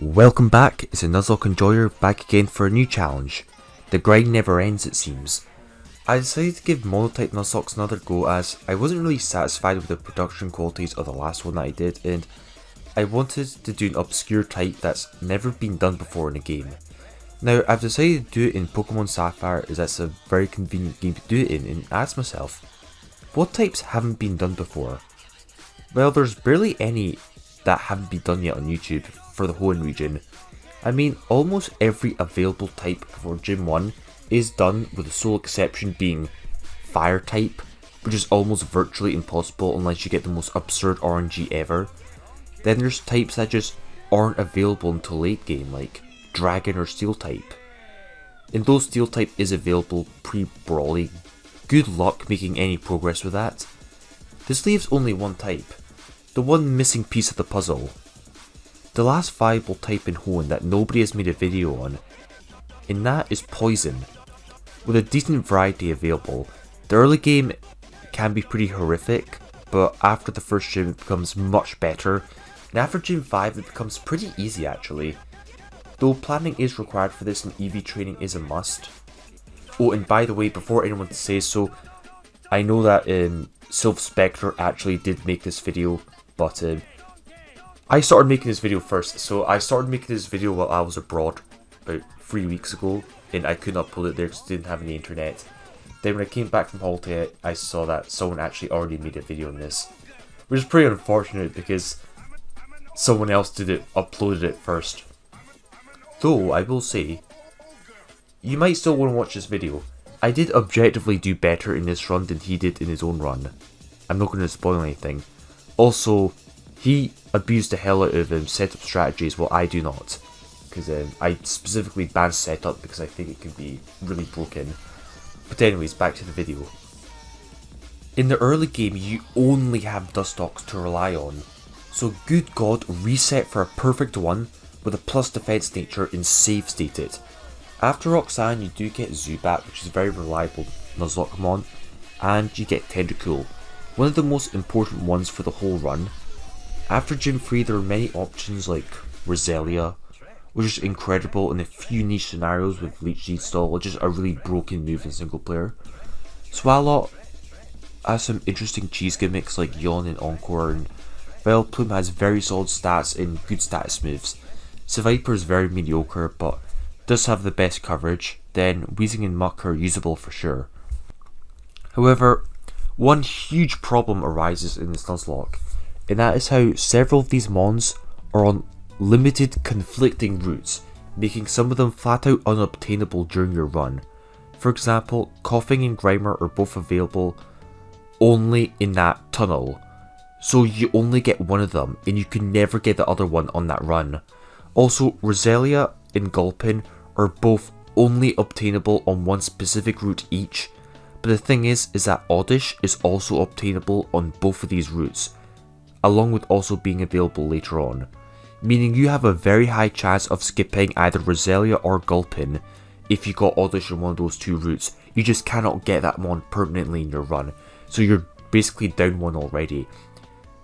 Welcome back, it's a Nuzlocke enjoyer back again for a new challenge. The grind never ends, it seems. I decided to give Monotype Nuzlockes another go as I wasn't really satisfied with the production qualities of the last one that I did, and I wanted to do an obscure type that's never been done before in a game. Now I've decided to do it in Pokemon Sapphire as that's a very convenient game to do it in, and ask myself, what types haven't been done before? Well, there's barely any that haven't been done yet on YouTube for the Hoenn region. I mean, almost every available type for Gym 1 is done, with the sole exception being Fire type, which is almost virtually impossible unless you get the most absurd RNG ever. Then there's types that just aren't available until late game, like Dragon or Steel type. And though Steel type is available pre-brawly, good luck making any progress with that. This leaves only one type, the one missing piece of the puzzle. The last viable type in Hoenn that nobody has made a video on, and that is Poison. With a decent variety available, the early game can be pretty horrific, but after the first gym it becomes much better, and after Gym 5 it becomes pretty easy actually. Though planning is required for this and EV training is a must. Oh, and by the way, before anyone says so, I know that Sylph Spectre actually did make this video, but I started making this video first. So I started making this video while I was abroad about 3 weeks ago, and I couldn't upload it there because I didn't have any internet. Then when I came back from holiday, I saw that someone actually already made a video on this, which is pretty unfortunate because someone else uploaded it first. Though I will say, you might still want to watch this video. I did objectively do better in this run than he did in his own run. I'm not going to spoil anything. Also, he abused the hell out of setup strategies while I do not. Because I specifically ban setup because I think it can be really broken. But anyways, back to the video. In the early game, you only have Nuzlockes to rely on. So good god, reset for a perfect one with a plus defense nature and save state it. After Roxanne, you do get Zubat, which is a very reliable Nuzlocke Pokemon, and you get Tentacool, one of the most important ones for the whole run. After Gym 3, there are many options like Roselia, which is incredible in a few niche scenarios with Leech Seed Stall, which is a really broken move in single player. Swalot has some interesting cheese gimmicks like Yawn and Encore, and Vileplume has very solid stats and good status moves. Seviper is very mediocre, but does have the best coverage. Then Weezing and Muck are usable for sure. However, one huge problem arises in this Nuzlocke, and that is how several of these mons are on limited conflicting routes, making some of them flat out unobtainable during your run. For example, Coughing and Grimer are both available only in that tunnel, so you only get one of them and you can never get the other one on that run. Also, Roselia and Gulpin are both only obtainable on one specific route each, but the thing is that Oddish is also obtainable on both of these routes, along with also being available later on, meaning you have a very high chance of skipping either Roselia or Gulpin if you got Oddish on one of those two routes. You just cannot get that mon permanently in your run, so you're basically down one already.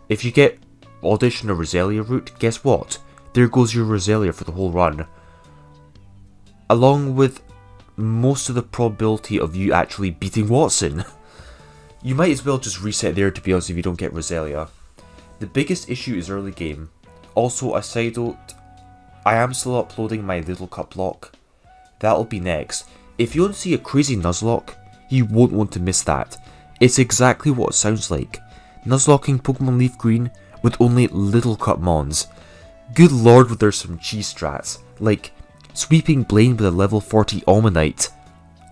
If you get Oddish on a Roselia route, guess what? There goes your Roselia for the whole run, along with most of the probability of you actually beating Watson. You might as well just reset there, to be honest, if you don't get Roselia. The biggest issue is early game. Also, a side note, I am still uploading my Little Cup lock. That'll be next. If you want to see a crazy Nuzlocke, you won't want to miss that. It's exactly what it sounds like. Nuzlocking Pokemon Leaf Green with only Little Cup mons. Good lord, but there's some cheese strats, like Sweeping Blaine with a level 40 Almanite.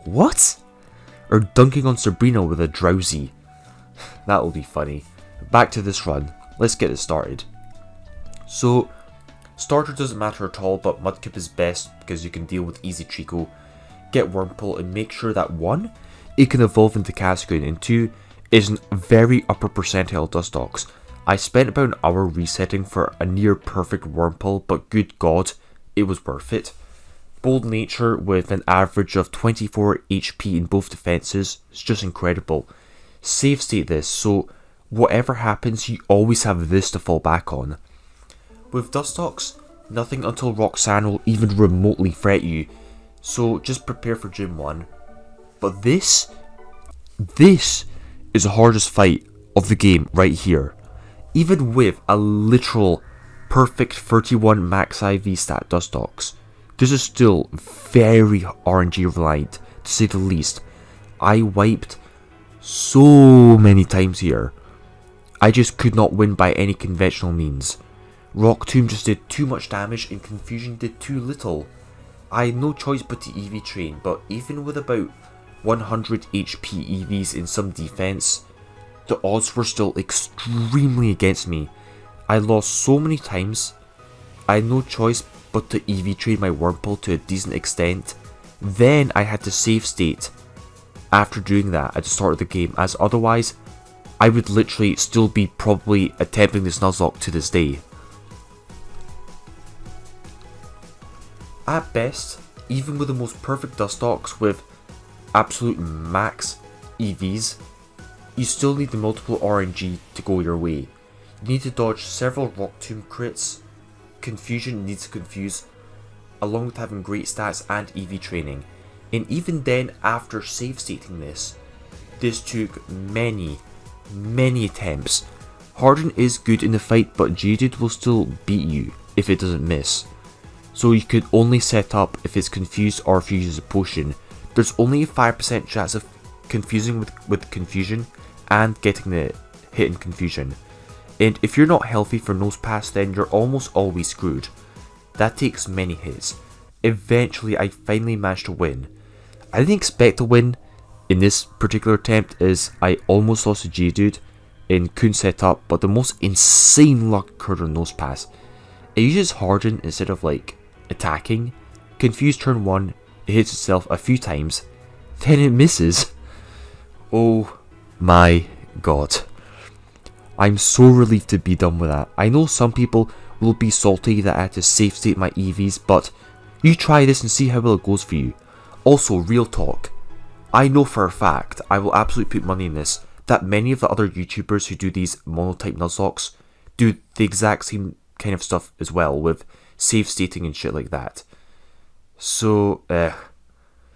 What? Or dunking on Sabrina with a Drowsy. That'll be funny. Back to this run. Let's get it started. So, starter doesn't matter at all, but Mudkip is best because you can deal with easy Trico, get Wurmple, and make sure that 1, it can evolve into Cascoon, and 2, is a very upper percentile Nuzlocke. I spent about an hour resetting for a near perfect Wurmple, but good god, it was worth it. Bold Nature with an average of 24 HP in both defenses is just incredible. Save state this, so whatever happens you always have this to fall back on. With Nuzlocke, Nothing until Roxanne will even remotely threat you, so just prepare for Gym 1. But this is the hardest fight of the game right here. Even with a literal perfect 31 max IV stat Nuzlockes, this is still very RNG reliant, to say the least. I wiped so many times here. I just could not win by any conventional means. Rock Tomb just did too much damage and Confusion did too little. I had no choice but to EV train, but even with about 100 HP EVs in some defense, the odds were still extremely against me. I lost so many times. I had no choice but to EV train my Wurmple to a decent extent. Then I had to save state after doing that at the start of the game, as otherwise I would literally still be probably attempting this Nuzlocke to this day. At best, even with the most perfect Nuzlockes with absolute max EVs, you still need the multiple RNG to go your way. You need to dodge several Rock Tomb crits, Confusion needs to confuse, along with having great stats and EV training. And even then, after save stating this took many attempts. Harden is good in the fight, but Jaded will still beat you if it doesn't miss. So you could only set up if it's confused or if you use a potion. There's only a 5% chance of confusing with Confusion and getting the hit in Confusion. And if you're not healthy for Nose Pass, then you're almost always screwed. That takes many hits. Eventually I finally managed to win. I didn't expect to win in this particular attempt, as I almost lost to Geodude and couldn't set up, but the most insane luck occurred on Nose Pass. It uses Harden instead of like attacking. Confused turn 1, it hits itself a few times, then it misses. Oh my god. I'm so relieved to be done with that. I know some people will be salty that I had to save state my EVs, but you try this and see how well it goes for you. Also, real talk, I know for a fact, I will absolutely put money in this, that many of the other YouTubers who do these Monotype Nuzlockes do the exact same kind of stuff as well, with save stating and shit like that. So, you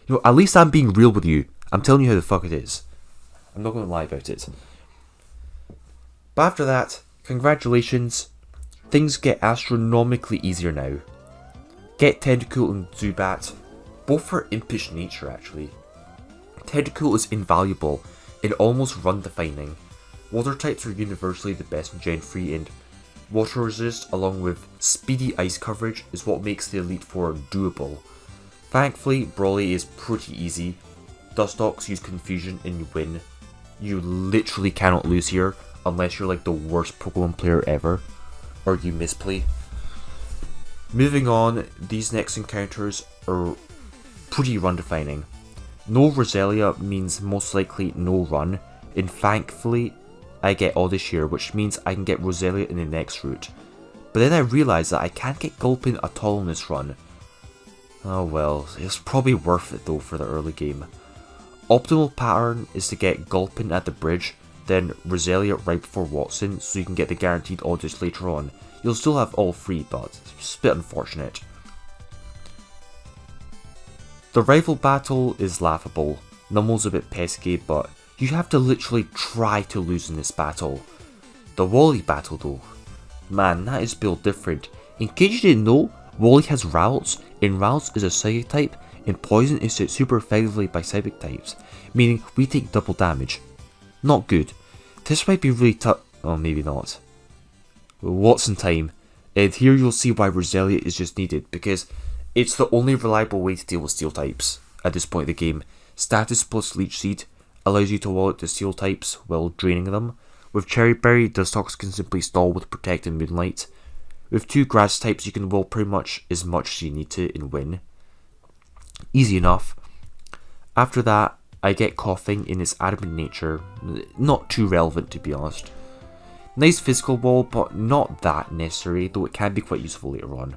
know, at least I'm being real with you. I'm telling you how the fuck it is. I'm not going to lie about it. But after that, congratulations, things get astronomically easier now. Get Tentacool and Zubat, both for impish nature actually. Tentacool is invaluable and almost run defining. Water types are universally the best in Gen 3, and water resist along with speedy ice coverage is what makes the Elite Four doable. Thankfully, Brawly is pretty easy. Nuzlockes use Confusion and you win. You literally cannot lose here unless you're like the worst Pokemon player ever, or you misplay. Moving on, these next encounters are pretty run defining. No Roselia means most likely no run, and thankfully I get Oddish, which means I can get Roselia in the next route. But then I realised that I can't get Gulpin at all in this run. Oh well, it's probably worth it though for the early game. Optimal pattern is to get Gulpin at the bridge, then Roselia right before Watson, so you can get the guaranteed Oddish later on. You'll still have all three, but it's a bit unfortunate. The rival battle is laughable. Nummel's a bit pesky, but you have to literally try to lose in this battle. The Wally Battle though, man, that is built different. In case you didn't know, Wally has Ralts, and Ralts is a Psychic type, and Poison is hit super effectively by Psychic types, meaning we take double damage. Not good. This might be really tough. Oh, maybe not. Watson time, and here you'll see why Roselia is just needed, because it's the only reliable way to deal with Steel types at this point in the game. Status plus Leech Seed allows you to wallet the Steel types while draining them. With Cherry Berry, Nuzlockes can simply stall with Protect and Moonlight. With two Grass types, you can will pretty much as as you need to and win. Easy enough. After that, I get Coughing in its adamant nature, not too relevant to be honest. Nice physical wall, but not that necessary, though it can be quite useful later on.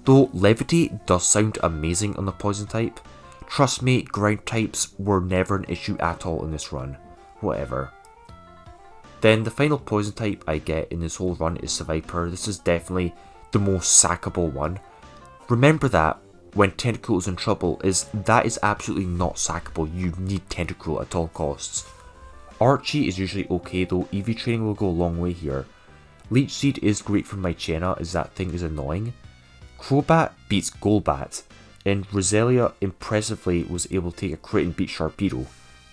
Though Levitate does sound amazing on the Poison type, trust me, ground types were never an issue at all in this run. Whatever. Then the final Poison type I get in this whole run is Seviper. This is definitely the most sackable one. Remember that when Tentacruel is in trouble, that is absolutely not sackable. You need Tentacruel at all costs. Archie is usually okay though, EV training will go a long way here. Leech Seed is great for my Chena as that thing is annoying. Crobat beats Golbat, and Roselia impressively was able to take a crit and beat Sharpedo.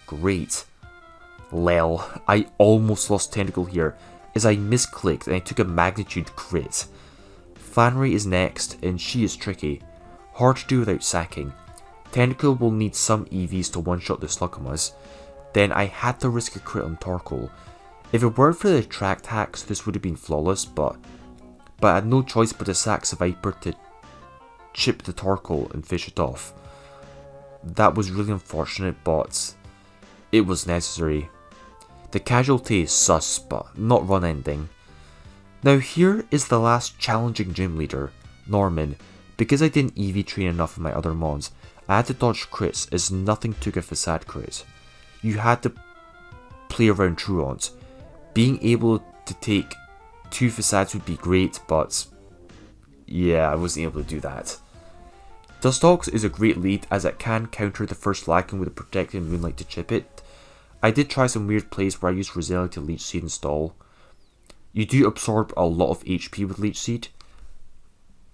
Great. Lel, I almost lost Tentacle here as I misclicked and I took a magnitude crit. Flannery is next and she is tricky. Hard to do without sacking. Tentacle will need some EVs to one-shot the Slugmas. Then I had to risk a crit on Torkoal. If it weren't for the attract hacks, this would have been flawless, but I had no choice but to sack Viper to chip the Torkoal and fish it off. That was really unfortunate, but it was necessary. The casualty is sus, but not run ending. Now here is the last challenging gym leader, Norman. Because I didn't EV train enough in my other mons, I had to dodge crits as nothing took a facade crit. You had to play around Truant. Being able to take 2 facades would be great, but yeah, I wasn't able to do that. Dustox is a great lead as it can counter the first lacking with a protected Moonlight to chip it. I did try some weird plays where I used Roselia to Leech Seed and stall. You do absorb a lot of HP with Leech Seed,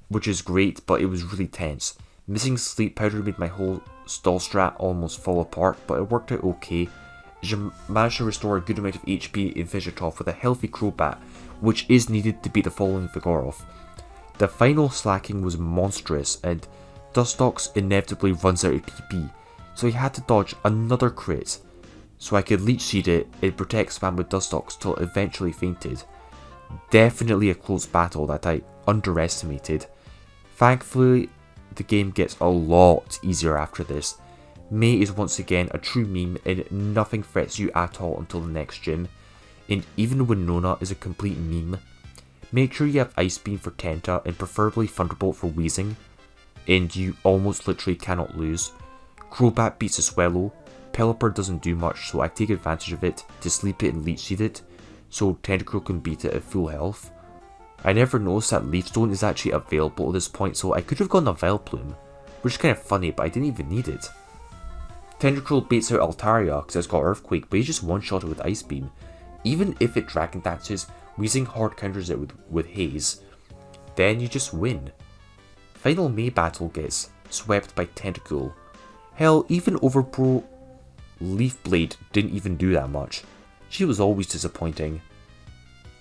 which is great, but it was really tense. Missing Sleep Powder made my whole stall strat almost fall apart, but it worked out okay, as you managed to restore a good amount of HP and finish it off with a healthy Crobat, which is needed to beat the following Vigoroth. The final slacking was monstrous, and Dustox inevitably runs out of PP, so he had to dodge another crit, so I could Leech Seed it and protect spam with Dustox till it eventually fainted. Definitely a close battle that I underestimated. Thankfully, the game gets a lot easier after this. May is once again a true meme and nothing threats you at all until the next gym. And even Winona is a complete meme. Make sure you have Ice Beam for Tenta and preferably Thunderbolt for Wheezing, and you almost literally cannot lose. Crobat beats a Swellow. Pelipper doesn't do much, so I take advantage of it to sleep it and Leech Seed it, so Tentacruel can beat it at full health. I never noticed that Leaf Stone is actually available at this point, so I could have gone a Vileplume, which is kind of funny, but I didn't even need it. Tentacruel baits out Altaria because it's got Earthquake, but he just one-shot it with Ice Beam. Even if it Dragon Dances, Weezing hard counters it with Haze. Then you just win. Final May battle gets swept by Tentacool. Hell, even Overpro Leaf Blade didn't even do that much. She was always disappointing.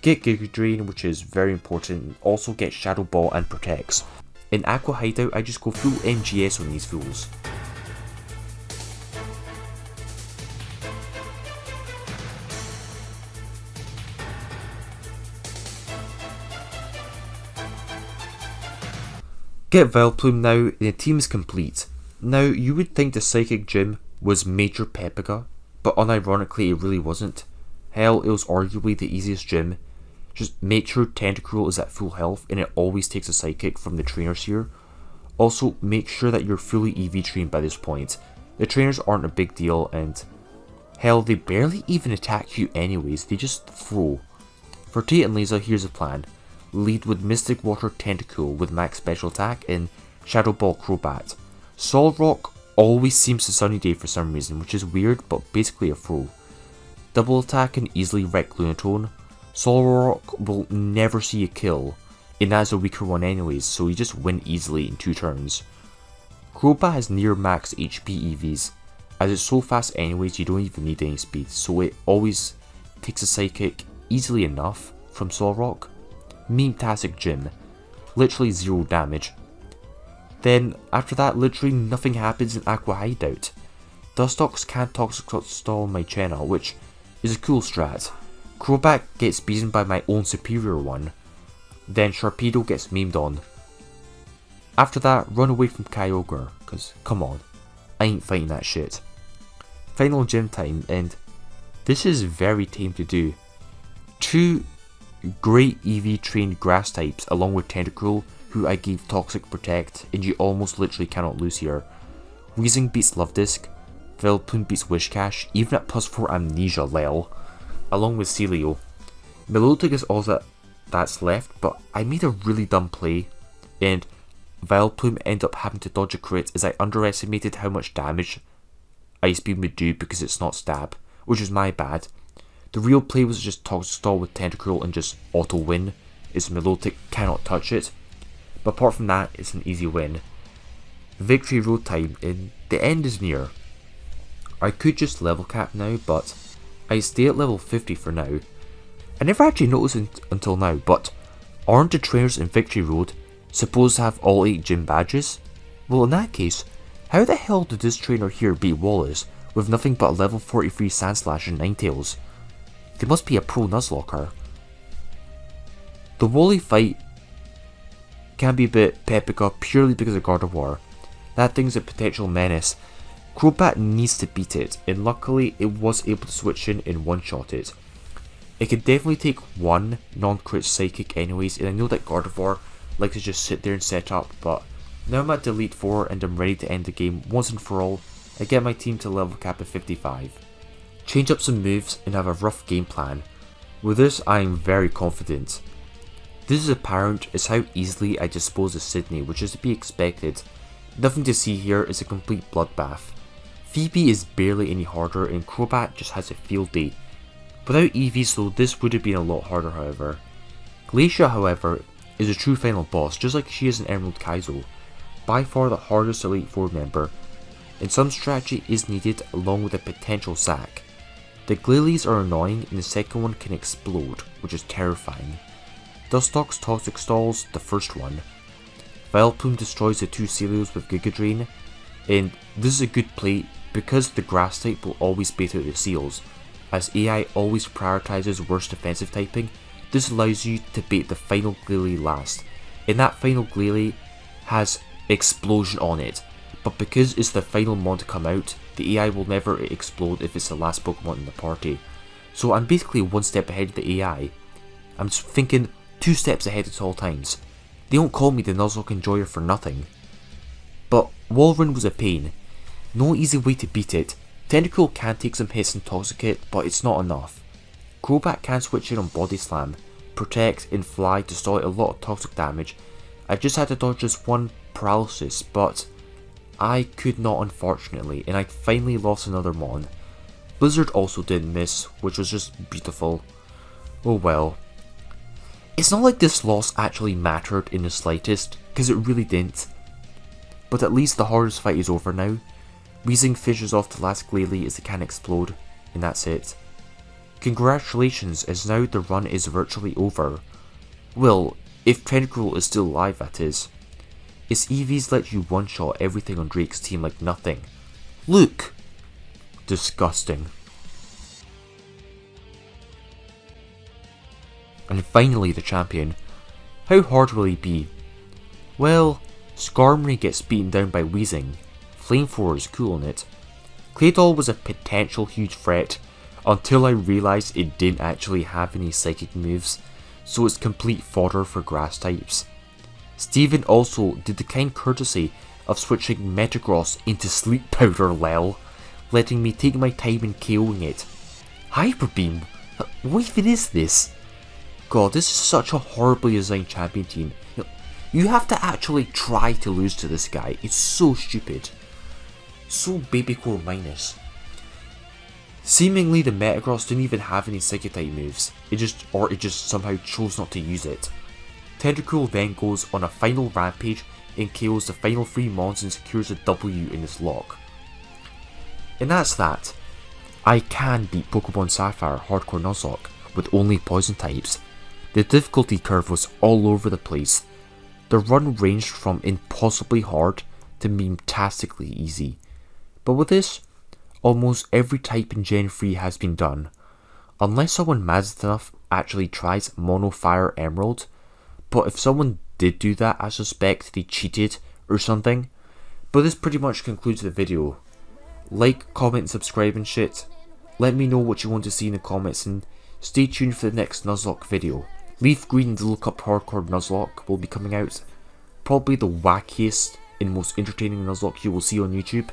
Get Giga Drain, which is very important, and also get Shadow Ball and protects. In Aqua Hideout, I just go full MGS on these fools. Get Vileplume now, and the team is complete. Now, you would think the Psychic Gym was Major Pepiga, but unironically it really wasn't. Hell, it was arguably the easiest gym. Just make sure Tentacruel is at full health and it always takes a Psychic from the trainers here. Also, make sure that you're fully EV trained by this point. The trainers aren't a big deal and hell, they barely even attack you anyways, they just throw. For Tate and Laser, here's the plan. Lead with Mystic Water Tentacool with max special attack and Shadow Ball Crobat. Solrock always seems to Sunny Day for some reason, which is weird but basically a throw. Double attack and easily wreck Lunatone. Solrock will never see a kill, and that's a weaker one anyways, so you just win easily in 2 turns. Crobat has near max HP EVs, as it's so fast anyways you don't even need any speed, so it always takes a Psychic easily enough from Solrock. Meme-tastic gym, literally 0 damage. Then after that literally nothing happens in Aqua Hideout. Dustox can't Toxic Stall my Chena, which is a cool strat. Crobat gets beaten by my own superior one. Then Sharpedo gets memed on. After that, run away from Kyogre, cause come on, I ain't fighting that shit. Final gym time, and this is very tame to do. 2 great EV trained grass types along with Tentacruel, who I gave Toxic Protect, and you almost literally cannot lose here. Weezing beats Love Disc, Vileplume beats Wishcash, even at +4 Amnesia lel, along with Celio. Milotic is also that's left, but I made a really dumb play, and Vileplume ended up having to dodge a crit as I underestimated how much damage Ice Beam would do because it's not stab, which was my bad. The real play was just Toxic Stall with Tentacruel and just auto win, as Milotic cannot touch it, but apart from that, it's an easy win. Victory road time, and the end is near. I could just level cap now, but I stay at level 50 for now. I never actually noticed until now, but aren't the trainers in Victory Road supposed to have all 8 gym badges? Well, in that case, how the hell did this trainer here beat Wallace with nothing but a level 43 Sandslash and Ninetales? They must be a pro Nuzlocker. The Wally fight can be a bit Pepica purely because of Gardevoir. That thing's a potential menace. Crobat needs to beat it, and luckily it was able to switch in and one-shot it. It could definitely take one non-crit Psychic anyways, and I know that Gardevoir likes to just sit there and set up, but now I'm at Elite 4 and I'm ready to end the game once and for all. I get my team to level cap at 55. Change up some moves and have a rough game plan. With this I am very confident. This is apparent as how easily I dispose of Sydney, which is to be expected. Nothing to see here is a complete bloodbath. Phoebe is barely any harder and Crobat just has a field day. Without EVs though, this would have been a lot harder however. Glacia however is a true final boss, just like she is in Emerald Kaizo. By far the hardest Elite 4 member, and some strategy is needed along with a potential sack. The Glalie are annoying and the second one can explode, which is terrifying. Dustox's Toxic Stalls, the first one. Vileplume destroys the 2 Celios with Giga Drain, and this is a good play because the Grass type will always bait out the Seals. As AI always prioritizes worst defensive typing, this allows you to bait the final Glalie last, and that final Glalie has Explosion on it, but because it's the final mon to come out, the AI will never explode if it's the last Pokemon in the party. So I'm basically one step ahead of the AI. I'm just thinking 2 steps ahead at all times. They don't call me the Nuzlocke Enjoyer for nothing. But Walrein was a pain. No easy way to beat it. Tentacruel can take some hits and Toxic it, but it's not enough. Crobat can switch in on Body Slam, Protect and Fly to stall a lot of toxic damage. I just had to dodge this one Paralysis, but I could not unfortunately, and I finally lost another mon. Blizzard also didn't miss, which was just beautiful. Oh well. It's not like this loss actually mattered in the slightest, because it really didn't. But at least the hardest fight is over now. Weezing fishes off the last Glalie as it can explode, and that's it. Congratulations, as now the run is virtually over. Well, if Tentacruel is still alive that is. Its EVs let you one-shot everything on Drake's team like nothing. Look! Disgusting. And finally the champion. How hard will he be? Well, Skarmory gets beaten down by Weezing. Flamethrower is cool on it. Claydol was a potential huge threat until I realised it didn't actually have any psychic moves, so it's complete fodder for grass types. Steven also did the kind courtesy of switching Metagross into Sleep Powder lel, letting me take my time in KOing it. Hyper Beam? What even is this? God, this is such a horribly designed champion team. You have to actually try to lose to this guy. It's so stupid. So Babycore minus. Seemingly the Metagross didn't even have any Psychic type moves. It just somehow chose not to use it. Tentacruel then goes on a final rampage and KOs the final 3 mons and secures a W in this lock. And that's that. I can beat Pokemon Sapphire Hardcore Nuzlocke with only poison types. The difficulty curve was all over the place. The run ranged from impossibly hard to meme-tastically easy. But with this, almost every type in Gen 3 has been done. Unless someone mad enough actually tries Mono Fire Emerald, but if someone did do that, I suspect they cheated or something. But this pretty much concludes the video. Like, comment, subscribe and shit. Let me know what you want to see in the comments and stay tuned for the next Nuzlocke video. Leaf Green and Look Up Hardcore Nuzlocke will be coming out. Probably the wackiest and most entertaining Nuzlocke you will see on YouTube.